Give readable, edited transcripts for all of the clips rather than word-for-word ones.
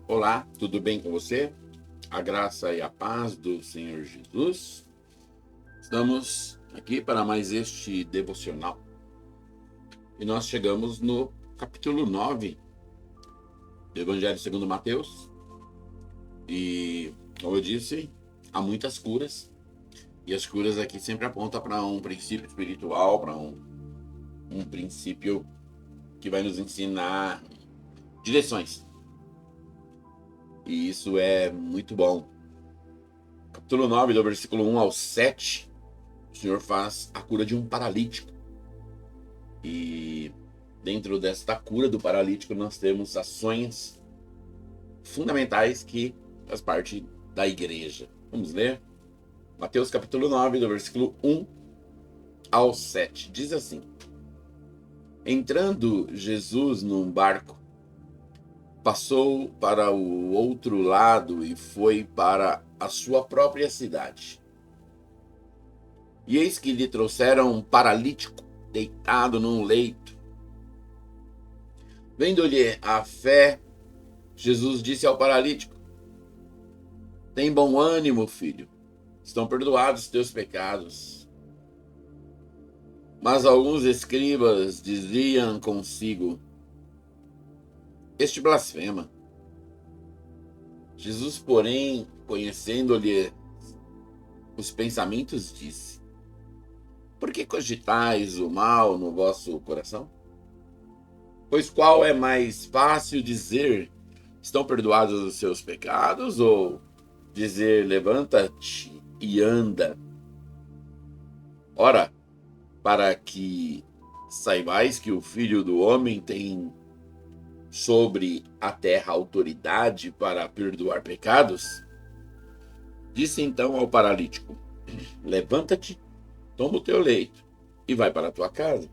Olá, tudo bem com você? A graça e a paz do Senhor Jesus. Estamos aqui para mais este devocional. E nós chegamos no capítulo 9 do Evangelho segundo Mateus. E, como eu disse, há muitas curas. E as curas aqui sempre apontam para um princípio espiritual, para um princípio que vai nos ensinar direções. E isso é muito bom. Capítulo 9, do versículo 1 ao 7, o Senhor faz a cura de um paralítico. E dentro desta cura do paralítico nós temos ações fundamentais que faz parte da igreja. Vamos ler? Mateus capítulo 9, do versículo 1 ao 7. Diz assim: Entrando Jesus num barco, passou para o outro lado e foi para a sua própria cidade. E eis que lhe trouxeram um paralítico deitado num leito. Vendo-lhe a fé, Jesus disse ao paralítico: Tem bom ânimo, filho. Estão perdoados os teus pecados. Mas alguns escribas diziam consigo: Este blasfema. Jesus, porém, conhecendo-lhe os pensamentos, disse: Por que cogitais o mal no vosso coração? Pois qual é mais fácil dizer: Estão perdoados os seus pecados, ou dizer: Levanta-te e anda? Ora, para que saibais que o Filho do Homem tem sobre a terra autoridade para perdoar pecados, disse então ao paralítico: Levanta-te, toma o teu leito e vai para a tua casa.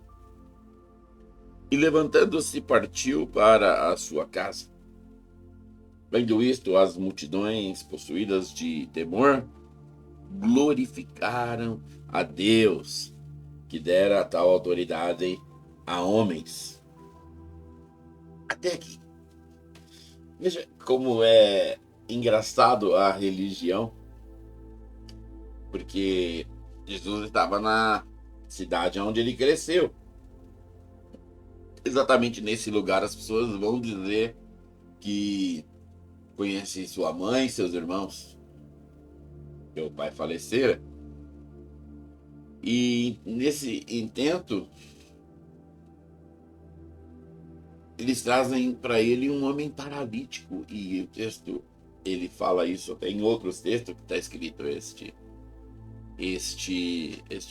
E levantando-se partiu para a sua casa. Vendo isto, as multidões, possuídas de temor, glorificaram a Deus, que dera tal autoridade a homens. Até aqui. Veja como é engraçado a religião, porque Jesus estava na cidade onde ele cresceu. Exatamente nesse lugar as pessoas vão dizer que conhecem sua mãe, seus irmãos. Meu pai falecera. E nesse intento, eles trazem para ele um homem paralítico. E o texto, ele fala isso até em outros textos que está escrito este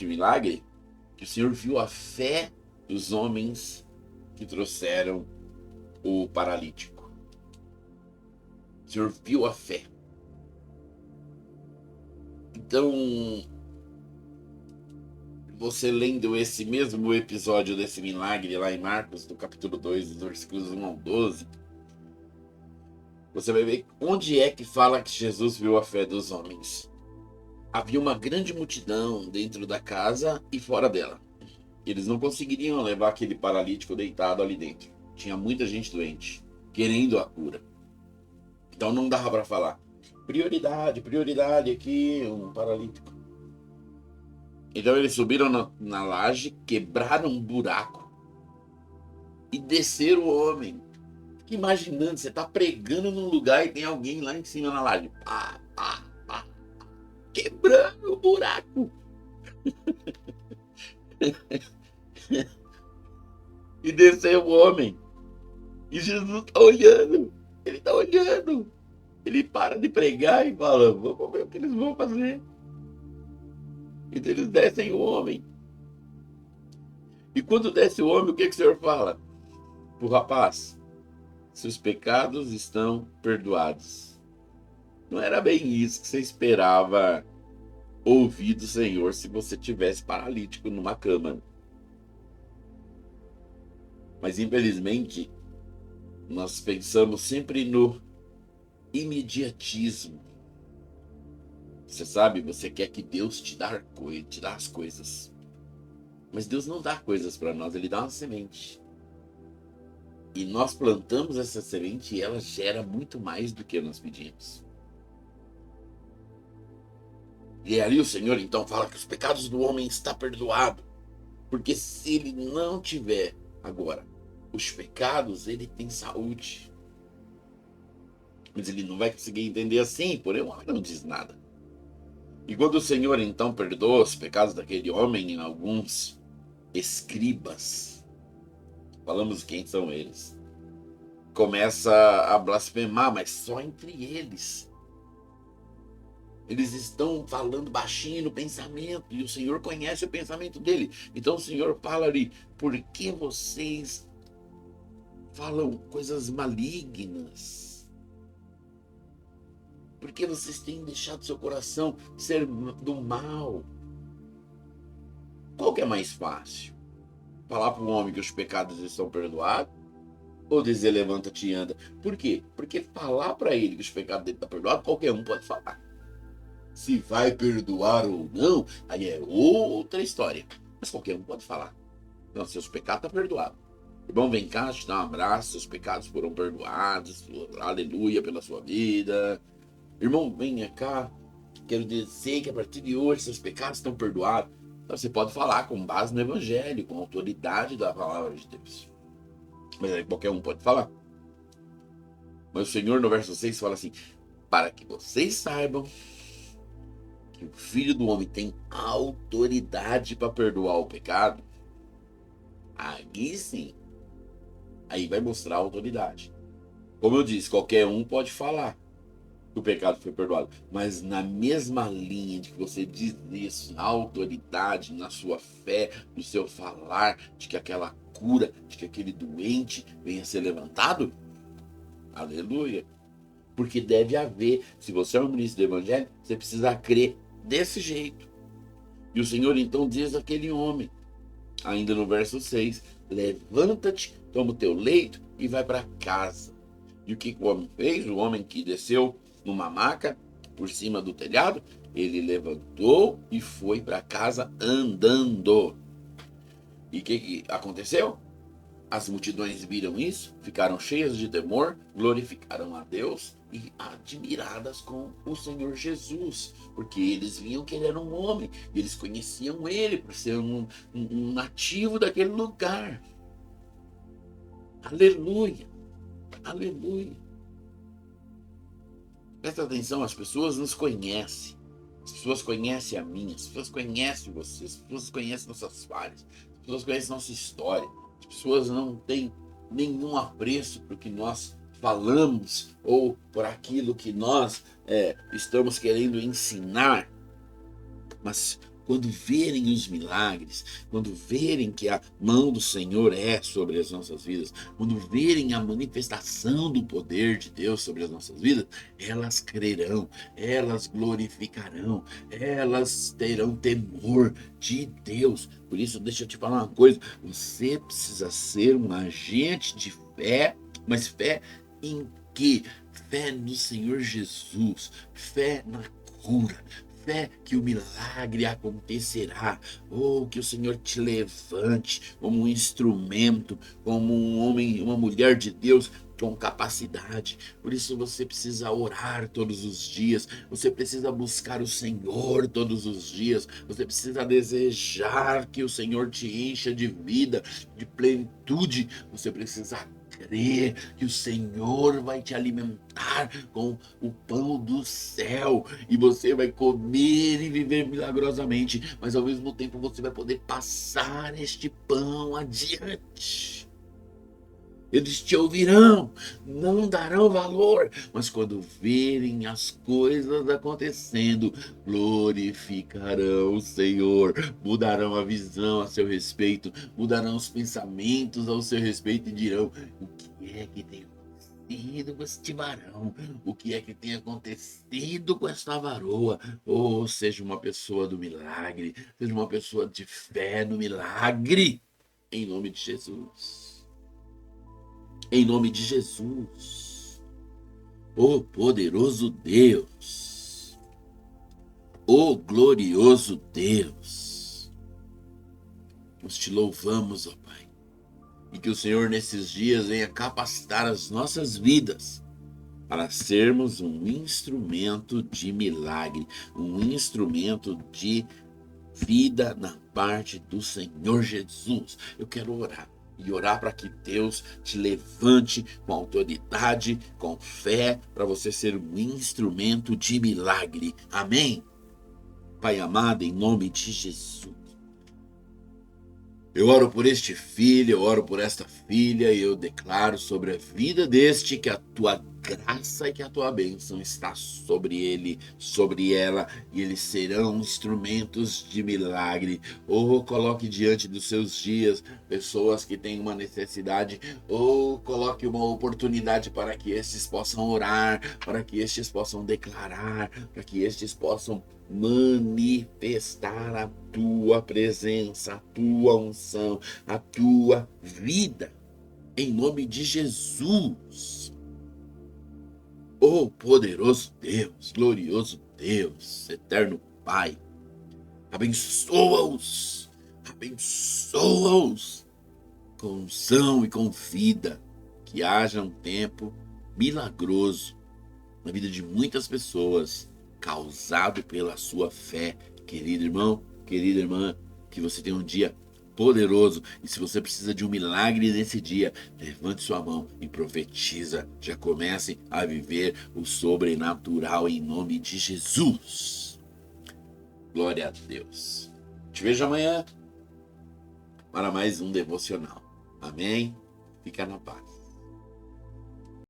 milagre, que o Senhor viu a fé dos homens que trouxeram o paralítico. O Senhor viu a fé. Então, você lendo esse mesmo episódio desse milagre lá em Marcos, do capítulo 2, dos versículos 1 ao 12, você vai ver onde é que fala que Jesus viu a fé dos homens. Havia uma grande multidão dentro da casa e fora dela. Eles não conseguiriam levar aquele paralítico deitado ali dentro. Tinha muita gente doente, querendo a cura. Então não dava para falar: prioridade aqui, um paralítico. Então eles subiram na laje, quebraram um buraco e desceram o homem. Fica imaginando, você tá pregando num lugar e tem alguém lá em cima na laje. Pá, pá, pá, quebrando o buraco. E desceu o homem. E Jesus tá olhando. Ele tá olhando. Ele para de pregar e fala: Vamos ver o que eles vão fazer. E eles descem o homem. E quando desce o homem, o que o Senhor fala pro rapaz? Seus pecados estão perdoados. Não era bem isso que você esperava ouvir do Senhor se você tivesse paralítico numa cama. Mas infelizmente, nós pensamos sempre no imediatismo. Você sabe, você quer que Deus te dá as coisas. Mas Deus não dá coisas para nós, Ele dá uma semente. E nós plantamos essa semente e ela gera muito mais do que nós pedimos. E ali o Senhor então fala que os pecados do homem está perdoado. Porque se ele não tiver agora os pecados, ele tem saúde. Mas ele não vai conseguir entender assim, porém o homem não diz nada. E quando o Senhor então perdoa os pecados daquele homem, alguns escribas, falamos quem são eles, começa a blasfemar, mas só entre eles. Eles estão falando baixinho no pensamento e o Senhor conhece o pensamento dele. Então o Senhor fala ali: por que vocês falam coisas malignas? Por que vocês têm deixado seu coração ser do mal? Qual que é mais fácil? Falar para o homem que os pecados estão perdoados? Ou dizer levanta-te e anda? Por quê? Porque falar para ele que os pecados dele estão perdoados, qualquer um pode falar. Se vai perdoar ou não, aí é outra história. Mas qualquer um pode falar. Não, seus pecados estão perdoados. Irmão, vem cá, te dá um abraço, seus pecados foram perdoados, aleluia pela sua vida. Irmão, venha cá, quero dizer que a partir de hoje seus pecados estão perdoados. Então, você pode falar com base no Evangelho, com autoridade da palavra de Deus. Mas aí qualquer um pode falar. Mas o Senhor no verso 6 fala assim: para que vocês saibam que o Filho do Homem tem autoridade para perdoar o pecado, aí sim, aí vai mostrar a autoridade. Como eu disse, qualquer um pode falar que o pecado foi perdoado, mas na mesma linha de que você diz isso, na autoridade, na sua fé, no seu falar, de que aquela cura, de que aquele doente venha a ser levantado, aleluia. Porque deve haver, se você é um ministro do Evangelho, você precisa crer desse jeito. E o Senhor então diz àquele homem, ainda no verso 6, levanta-te, toma o teu leito e vai para casa. E o que o homem fez? O homem que desceu numa maca por cima do telhado, ele levantou e foi para casa andando. E o que aconteceu? As multidões viram isso, ficaram cheias de temor, glorificaram a Deus e admiradas com o Senhor Jesus, porque eles viam que ele era um homem, e eles conheciam ele por ser um nativo daquele lugar. Aleluia, aleluia. Presta atenção, as pessoas nos conhecem, as pessoas conhecem a mim, as pessoas conhecem você, as pessoas conhecem nossas falhas, as pessoas conhecem nossa história. As pessoas não têm nenhum apreço por que nós falamos ou por aquilo que nós estamos querendo ensinar. Mas quando verem os milagres, quando verem que a mão do Senhor é sobre as nossas vidas, quando verem a manifestação do poder de Deus sobre as nossas vidas, elas crerão, elas glorificarão, elas terão temor de Deus. Por isso, deixa eu te falar uma coisa, você precisa ser um agente de fé, mas fé em quê? Fé no Senhor Jesus, fé na cura, fé que o milagre acontecerá, ou que o Senhor te levante como um instrumento, como um homem, uma mulher de Deus com capacidade. Por isso você precisa orar todos os dias, você precisa buscar o Senhor todos os dias, você precisa desejar que o Senhor te encha de vida, de plenitude, você precisa crer que o Senhor vai te alimentar com o pão do céu e você vai comer e viver milagrosamente, mas ao mesmo tempo você vai poder passar este pão adiante. Eles te ouvirão, não darão valor, mas quando verem as coisas acontecendo, glorificarão o Senhor, mudarão a visão a seu respeito, mudarão os pensamentos ao seu respeito e dirão: o que é que tem acontecido com este varão? O que é que tem acontecido com esta varoa? Oh, seja uma pessoa do milagre, seja uma pessoa de fé no milagre, em nome de Jesus. Em nome de Jesus, ó poderoso Deus, ó glorioso Deus, nós te louvamos, ó Pai, E que o Senhor nesses dias venha capacitar as nossas vidas para sermos um instrumento de milagre, um instrumento de vida na parte do Senhor Jesus. Eu quero orar. E orar para que Deus te levante com autoridade, com fé, para você ser um instrumento de milagre. Amém? Pai amado, em nome de Jesus. Eu oro por este filho, eu oro por esta filha e eu declaro sobre a vida deste que a tua graça e que a tua bênção está sobre ele, sobre ela, e eles serão instrumentos de milagre. Ou coloque diante dos seus dias pessoas que têm uma necessidade, ou coloque uma oportunidade para que estes possam orar, para que estes possam declarar, para que estes possam manifestar a tua presença, a tua unção, a tua vida, em nome de Jesus. Oh, poderoso Deus, glorioso Deus, eterno Pai, abençoa-os, abençoa-os com unção e com vida, que haja um tempo milagroso na vida de muitas pessoas, causado pela sua fé. Querido irmão, querida irmã, que você tenha um dia poderoso. E se você precisa de um milagre nesse dia, levante sua mão e profetiza. Já comece a viver o sobrenatural em nome de Jesus. Glória a Deus. Te vejo amanhã para mais um devocional. Amém? Fica na paz.